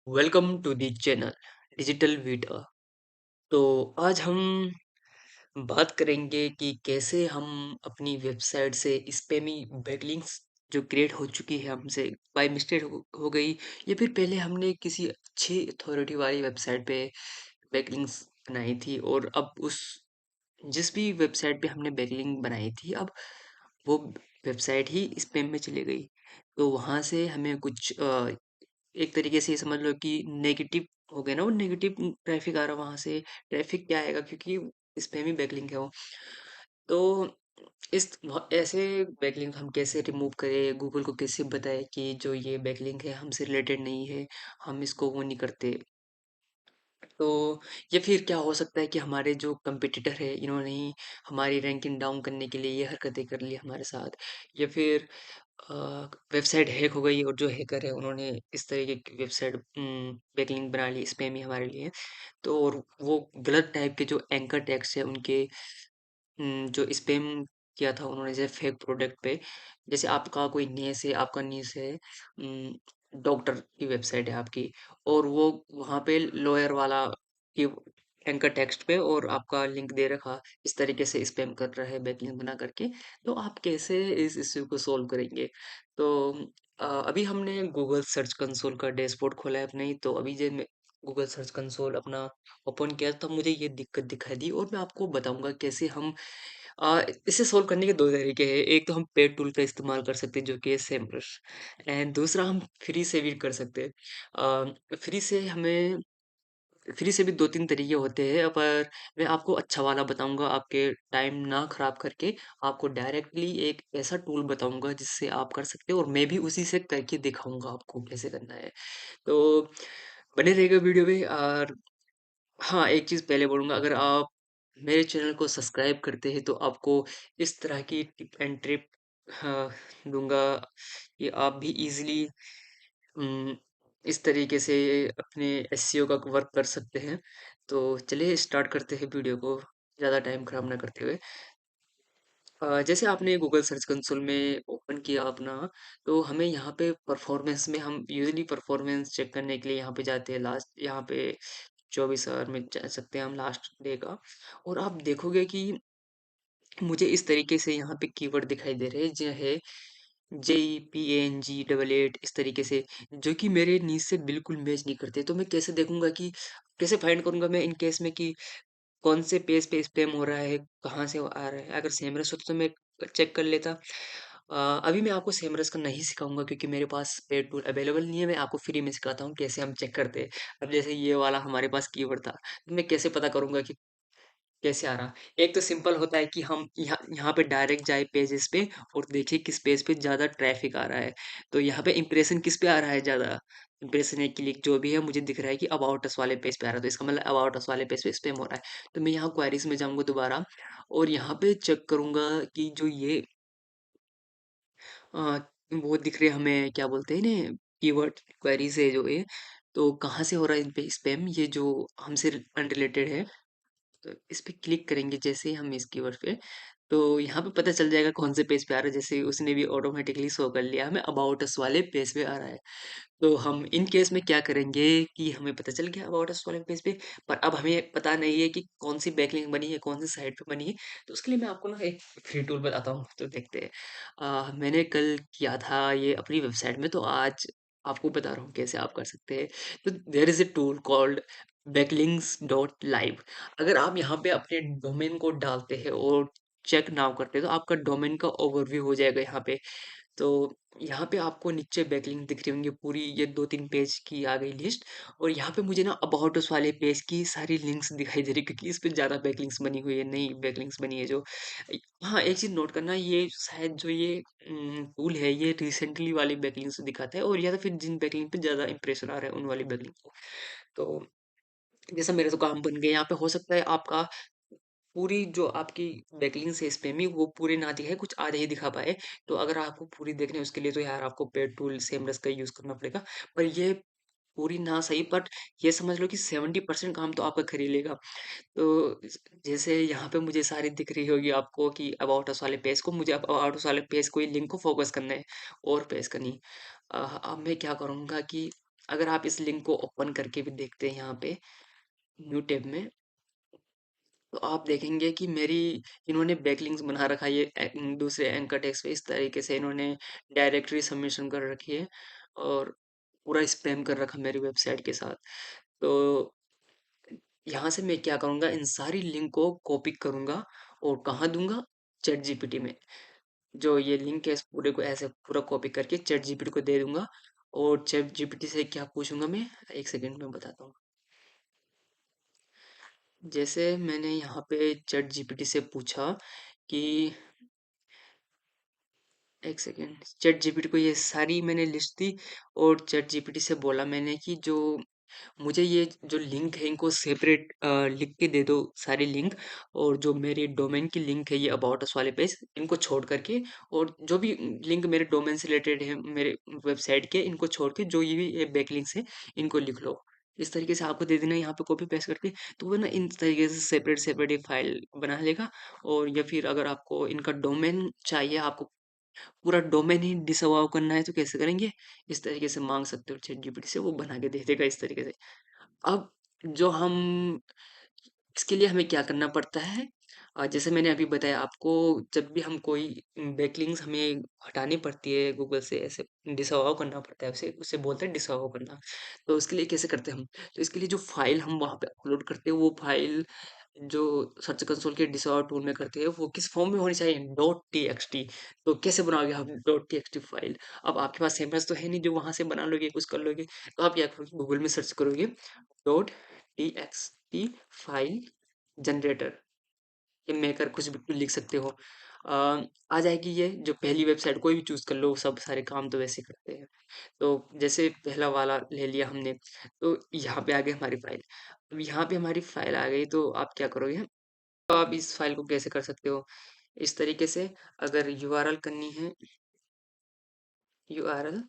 Welcome to the channel Digital Vita. तो आज हम बात करेंगे कि कैसे हम अपनी वेबसाइट से स्पैमी बैकलिंक्स जो क्रिएट हो चुकी है हमसे बाय मिस्टेक हो गई, या फिर पहले हमने किसी अच्छी अथॉरिटी वाली वेबसाइट पे बैकलिंक्स बनाई थी, और अब उस जिस भी वेबसाइट पे हमने बैकलिंक बनाई थी, अब वो वेबसाइट ही स्पैम में चली गई। तो वहां से हमें कुछ एक तरीके से ये समझ लो कि नेगेटिव हो गया ना, वो नेगेटिव ट्रैफिक आ रहा है वहां से। ट्रैफिक क्या आएगा, क्योंकि स्पैमी बैकलिंक है वो। तो ऐसे बैकलिंक हम कैसे रिमूव करें, गूगल को कैसे बताएं कि जो ये बैकलिंक है हमसे रिलेटेड नहीं है, हम इसको वो नहीं करते। तो या फिर क्या हो सकता है कि हमारे जो कंपटीटर है इन्होंने ही हमारी रैंकिंग डाउन करने के लिए ये हरकतें कर ली हमारे साथ, या फिर वेबसाइट हैक हो गई और जो हैकर है उन्होंने इस तरीके की वेबसाइट बैकलिंक बना ली स्पैमी हमारे लिए। तो और वो गलत टाइप के जो एंकर टैग्स है उनके जो स्पैम किया था उन्होंने, जैसे फेक प्रोडक्ट पे, जैसे आपका कोई नेस है, आपका नीस है, डॉक्टर की वेबसाइट है आपकी, और वो वहाँ पे लॉयर वाला कि एंकर टेक्स्ट पे और आपका लिंक दे रखा, इस तरीके से स्पैम कर रहा है बैकलिंक बना करके। तो आप कैसे इस इश्यू को सॉल्व करेंगे? तो अभी हमने गूगल सर्च कंसोल का डैशबोर्ड खोला है अपने ही, तो अभी जब मैं गूगल सर्च कंसोल अपना ओपन किया तब मुझे ये दिक्कत दिखाई दी, और मैं आपको बताऊंगा कैसे हम इसे सोल्व करने के दो तरीके हैं। एक तो हम पेड टूल का इस्तेमाल कर सकते हैं जो कि है सेमरश, एंड दूसरा हम फ्री से भी कर सकते हैं। फ्री से हमें फ्री से भी 2-3 तरीके होते हैं, पर मैं आपको अच्छा वाला बताऊँगा, आपके टाइम ना खराब करके। आपको डायरेक्टली एक ऐसा टूल बताऊँगा जिससे आप कर सकते हो, और मैं भी उसी से करके दिखाऊँगा आपको कैसे करना है। तो बने रहिएगा वीडियो में। और हाँ, एक चीज़ पहले बोलूँगा, अगर आप मेरे चैनल को सब्सक्राइब करते हैं तो आपको इस तरह की टिप एंड ट्रिक हाँ, दूँगा कि आप भी ईज़िली उम, इस तरीके से अपने एसईओ का वर्क कर सकते हैं। तो चलिए स्टार्ट करते हैं वीडियो को, ज़्यादा टाइम खराब ना करते हुए। जैसे आपने गूगल सर्च कंसोल में ओपन किया अपना, तो हमें यहाँ पे परफॉर्मेंस में, हम यूज़ुअली परफॉर्मेंस चेक करने के लिए यहाँ पे जाते हैं, लास्ट यहाँ पे 24 आवर में जा सकते हैं हम लास्ट डे का। और आप देखोगे कि मुझे इस तरीके से यहाँ पे कीवर्ड दिखाई दे रहे हैं, जो है JPNG88 इस तरीके से, जो कि मेरे नीड्स से बिल्कुल मैच नहीं करते। तो मैं कैसे देखूँगा कि कैसे फाइंड करूँगा मैं इन केस में कि कौन से पेज पे स्पैम हो रहा है, कहाँ से वो आ रहा है? अगर सेमरस होता तो मैं चेक कर लेता। अभी मैं आपको सेमरस का नहीं सिखाऊँगा क्योंकि मेरे पास पेड टूल अवेलेबल नहीं है, मैं आपको फ्री में सिखाता हूँ कैसे हम चेक करते हैं। अब जैसे ये वाला हमारे पास कीवर्ड था, तो मैं कैसे पता करूँगा कि कैसे आ रहा? एक तो सिंपल होता है कि हम यहाँ यहाँ पे डायरेक्ट जाए पेजेस पे और देखें किस पेज पे ज़्यादा ट्रैफ़िक आ रहा है। तो यहाँ पे इंप्रेशन किस पे आ रहा है ज़्यादा? इंप्रेशन या क्लिक जो भी है, मुझे दिख रहा है कि अबाउट अस वाले पेज पे आ रहा है, तो इसका मतलब अबाउट अस वाले पेज पे स्पैम हो रहा है। तो मैं यहाँ क्वेरीज़ में जाऊँगा दोबारा, और यहाँ पे चेक करूँगा कि जो ये अ, वो दिख रहे हैं हमें, क्या बोलते हैं इन्हें, कीवर्ड क्वेरीज़ है जो ये, तो कहाँ से हो रहा है इन पे स्पैम, ये जो हमसे अनरिलेटेड है। तो इस पे क्लिक करेंगे जैसे ही हम इस कीवर्ड पे, तो यहाँ पे पता चल जाएगा कौन से पेज पे आ रहा है। जैसे उसने भी ऑटोमेटिकली शो कर लिया, हमें अबाउट अस वाले पेज पे आ रहा है। तो हम इन केस में क्या करेंगे कि हमें पता चल गया अबाउट अस वाले पेज पे, पर अब हमें पता नहीं है कि कौन सी बैकलिंक बनी है, कौन सी साइट पे बनी है। तो उसके लिए मैं आपको ना एक फ्री टूल बताता हूँ, तो देखते हैं। मैंने कल किया था ये अपनी वेबसाइट में, तो आज आपको बता रहा हूँ कैसे आप कर सकते हैं। तो there is a tool called backlinks dot live. अगर आप यहाँ पे अपने डोमेन कोड डालते हैं और चेक नाउ करते हैं, तो आपका डोमेन का ओवरव्यू हो जाएगा यहाँ पे। तो यहाँ पे आपको नीचे बैकलिंक दिख रही होंगी पूरी, ये 2-3 पेज की आ गई लिस्ट, और यहाँ पे मुझे ना अबाउट अस वाले पेज की सारी लिंक्स दिखाई दे रही है, क्योंकि इस पे ज़्यादा बैकलिंक्स बनी हुई है, नई बैकलिंक्स बनी है जो। हाँ, एक चीज़ नोट करना, ये शायद जो ये टूल है ये रिसेंटली वाली बैकलिंक्स दिखाता है, और या तो फिर जिन बैकलिंक पे ज़्यादा इंप्रेशन आ रहा है उन वाली बैकलिंक को। तो जैसा मेरे तो काम बन गया, यहाँ पे हो सकता है आपका पूरी जो आपकी बैकलिंक्स है स्पैमी वो पूरे ना दिखाए, कुछ आधे ही दिखा पाए। तो अगर आपको पूरी देखनी है उसके लिए तो यार आपको पेड टूल सेमरस का यूज़ करना पड़ेगा। पर ये पूरी ना सही, बट ये समझ लो कि 70% काम तो आपका कर ही लेगा। तो जैसे यहाँ पे मुझे सारी दिख रही होगी आपको कि अबाउट अस वाले पेज को, मुझे अब अबाउट अस वाले पेज को ही लिंक को फोकस करना है और पेज का नहीं। अब मैं क्या करूँगा कि अगर आप इस लिंक को ओपन करके भी देखते हैं यहाँ पे न्यू टैब में, तो आप देखेंगे कि मेरी इन्होंने बैकलिंक्स बना रखा है ये दूसरे एंकर टेक्स्ट पे। इस तरीके से इन्होंने डायरेक्टरी सबमिशन कर रखी है और पूरा स्पैम कर रखा मेरी वेबसाइट के साथ। तो यहाँ से मैं क्या करूँगा, इन सारी लिंक को कॉपी करूँगा और कहाँ दूंगा, चैट जीपीटी में। जो ये लिंक है इस पूरे को ऐसे पूरा कॉपी करके चैट जीपीटी को दे दूंगा। और चैट जीपीटी से क्या पूछूंगा मैं, एक सेकंड में बताता हूँ। जैसे मैंने यहाँ पे चैट जीपीटी से पूछा कि एक सेकेंड, चैट जीपीटी को ये सारी मैंने लिस्ट दी और चैट जीपीटी से बोला मैंने कि जो मुझे ये जो लिंक है इनको सेपरेट लिख के दे दो सारे लिंक। और जो मेरी डोमेन की लिंक है ये अबाउट अस वाले पेज इनको छोड़ करके, और जो भी लिंक मेरे डोमेन से रिलेटेड है मेरे वेबसाइट के, इनको छोड़ के जो ये बैक लिंक्स है इनको लिख लो। इस तरीके से आपको दे देना है यहाँ पे कॉपी पेस्ट करके। तो वो ना इन तरीके से सेपरेट सेपरेट एक फाइल बना लेगा। और या फिर अगर आपको इनका डोमेन चाहिए, आपको पूरा डोमेन ही डिसअवाउ करना है, तो कैसे करेंगे, इस तरीके से मांग सकते हो चैट जीपीटी से, वो बना के दे देगा इस तरीके से। अब जो हम इसके लिए हमें क्या करना पड़ता है, जैसे मैंने अभी बताया आपको, जब भी हम कोई बैकलिंक्स हमें हटानी पड़ती है गूगल से, ऐसे डिसअवाउ करना पड़ता है, उसे उसे बोलते हैं डिसअवाउ करना। तो उसके लिए कैसे करते हैं हम, तो इसके लिए जो फाइल हम वहाँ पे अपलोड करते हैं, वो फाइल जो सर्च कंसोल के डिसऑर्डर टूल में करते हैं, वो किस फॉर्म में होनी चाहिए, डॉट टी एक्स टी। तो कैसे बनाओगे आप dot T x T file. अब आपके पास सैम्पल्स तो है नहीं जो वहां से बना लोगे, कुछ कर लोगे। तो आप क्या करोगे, गूगल में सर्च करोगे dot T x T file generator, ये मेकर कुछ भी लिख सकते हो। आ, आ जाएगी ये जो पहली वेबसाइट कोई भी चूज कर लो, सब सारे काम तो वैसे करते हैं। तो जैसे पहला वाला ले लिया हमने, तो यहाँ पे आ गई हमारी फाइल। अब यहाँ पे हमारी फाइल आ गई, तो आप क्या करोगे, तो आप इस फाइल को कैसे कर सकते हो, इस तरीके से। अगर यूआरएल करनी है, यूआरएल,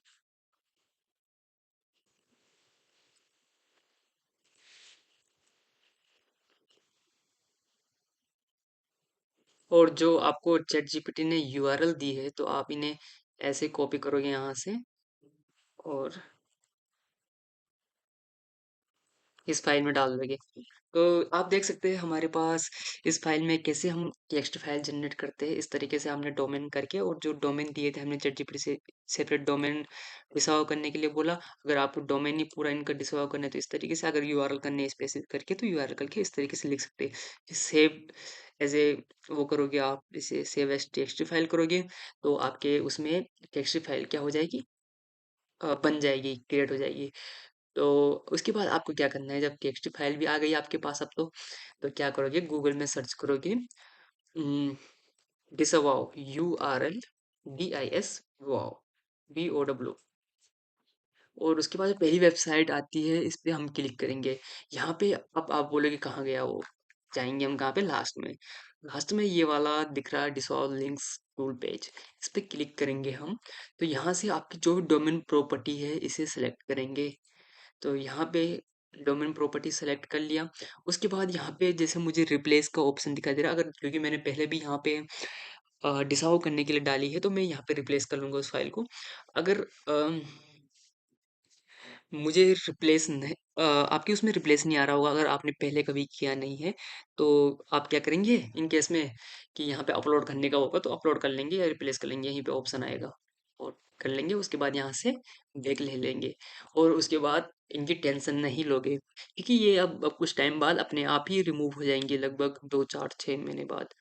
और जो आपको चैट जीपीटी ने यूआरएल दी है, तो आप इन्हें ऐसे कॉपी करोगे यहाँ से और इस फाइल में डाल दोगे। तो आप देख सकते हैं हमारे पास इस फाइल में कैसे हम टेक्स्ट फाइल जनरेट करते हैं। इस तरीके से हमने डोमेन करके, और जो डोमेन दिए थे हमने चैट जीपीटी से सेपरेट डोमेन डिसअवाउ करने के लिए बोला। अगर आपको डोमेन ही पूरा इनका डिसअवाउ करना है तो इस तरीके से, अगर यूआरएल करने है स्पेसिफिक करके तो यूआरएल करके इस तरीके से लिख सकते हैं। सेव एज ए, वो करोगे आप इसे सेव एज टेक्स्ट फाइल करोगे, तो आपके उसमें टेक्स्ट फाइल क्या हो जाएगी, बन जाएगी, क्रिएट हो जाएगी। तो उसके बाद आपको क्या करना है, जब टेक्स्ट फाइल भी आ गई आपके पास अब तो क्या करोगे, गूगल में सर्च करोगे डिसअवाउ, URL, वाओ, BOW। और उसके बाद जो पहली वेबसाइट आती है इस पे हम क्लिक करेंगे। यहाँ पे अब आप बोलोगे कहाँ गया वो, जाएंगे हम कहाँ पे, लास्ट में। लास्ट में ये वाला दिख रहा है डिसॉल्व लिंक्स टूल पेज, इस पे क्लिक करेंगे हम। तो यहाँ से आपकी जो भी डोमेन प्रॉपर्टी है इसे सेलेक्ट करेंगे। तो यहाँ पे डोमेन प्रॉपर्टी सेलेक्ट कर लिया। उसके बाद यहाँ पे जैसे मुझे रिप्लेस का ऑप्शन दिखाई दे रहा है, अगर क्योंकि मैंने पहले भी यहाँ पे डिसअवाउ करने के लिए डाली है, तो मैं यहाँ पे रिप्लेस कर लूंगा उस फाइल को। अगर मुझे रिप्लेस नहीं, आपके उसमें रिप्लेस नहीं आ रहा होगा अगर आपने पहले कभी किया नहीं है, तो आप क्या करेंगे इन केस में, कि यहाँ पे अपलोड करने का होगा तो अपलोड कर लेंगे या रिप्लेस कर लेंगे, यहीं पे ऑप्शन आएगा और कर लेंगे। उसके बाद यहाँ से बैक ले लेंगे, और उसके बाद इनकी टेंशन नहीं लोगे, क्योंकि ये अब कुछ टाइम बाद अपने आप ही रिमूव हो जाएंगे, लगभग 2 4 6 महीने बाद।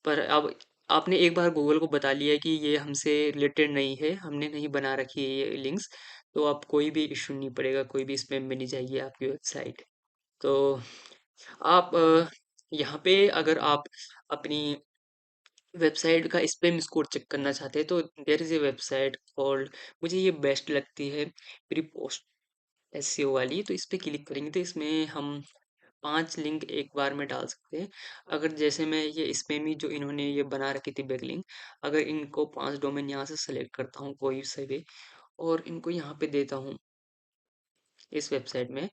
पर अब आपने एक बार गूगल को बता लिया कि ये हमसे रिलेटेड नहीं है, हमने नहीं बना रखी है ये लिंक्स, तो अब कोई भी इशू नहीं पड़ेगा, कोई भी स्पैम में नहीं जाएगी आपकी वेबसाइट। तो आप यहाँ पे अगर आप अपनी वेबसाइट का स्पैम स्कोर चेक करना चाहते हैं, तो there is a website called, मुझे ये बेस्ट लगती है, प्री पोस्ट एसईओ वाली। तो इस पे क्लिक करेंगे तो इसमें हम 5 लिंक एक बार में डाल सकते हैं। अगर जैसे मैं ये स्पैमी जो इन्होंने ये बना रखी थी बैकलिंक, अगर इनको 5 डोमेन यहाँ से सेलेक्ट करता हूँ कोई से भी, और इनको यहाँ पे देता हूँ इस वेबसाइट में,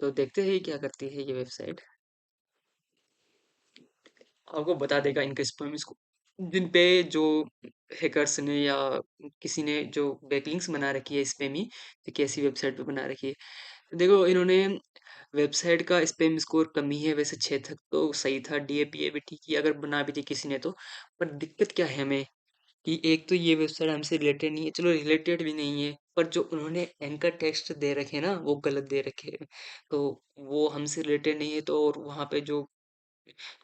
तो देखते हैं ये क्या करती है ये वेबसाइट। आपको बता देगा इनका स्पैम स्कोर। जिन पे जो हैकर्स ने या किसी ने जो बैकलिंक्स बना रखी है स्पैमी, देखिए ऐसी वेबसाइट पे बना रखी है। देखो इन्होंने वेबसाइट का स्पैम स्कोर कम ही है, वैसे 6 तक तो सही था, डीएपीए भी ठीक ही अगर बना भी थी किसी ने तो। पर दिक्कत क्या है हमें कि एक तो ये वेबसाइट हमसे रिलेटेड नहीं है, चलो रिलेटेड भी नहीं है, पर जो उन्होंने एंकर टेक्स्ट दे रखे हैं ना, वो गलत दे रखे हैं। तो वो हमसे रिलेटेड नहीं है, तो और वहाँ पे जो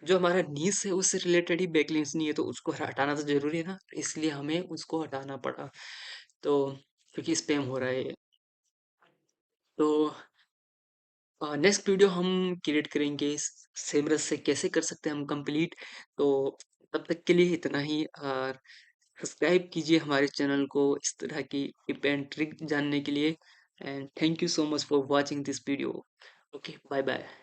जो हमारा नीश है उससे रिलेटेड ही बैकलिंक्स नहीं है, तो उसको हटाना तो ज़रूरी है ना, इसलिए हमें उसको हटाना पड़ा। तो क्योंकि स्पैम हो रहा है ये। तो नेक्स्ट वीडियो हम क्रिएट करेंगे सेमरस से कैसे कर सकते हैं हम कंप्लीट। तो तब तक के लिए इतना ही, और सब्सक्राइब कीजिए हमारे चैनल को इस तरह की टिप एंड ट्रिक जानने के लिए। And thank you so much for watching this video. Okay, bye bye.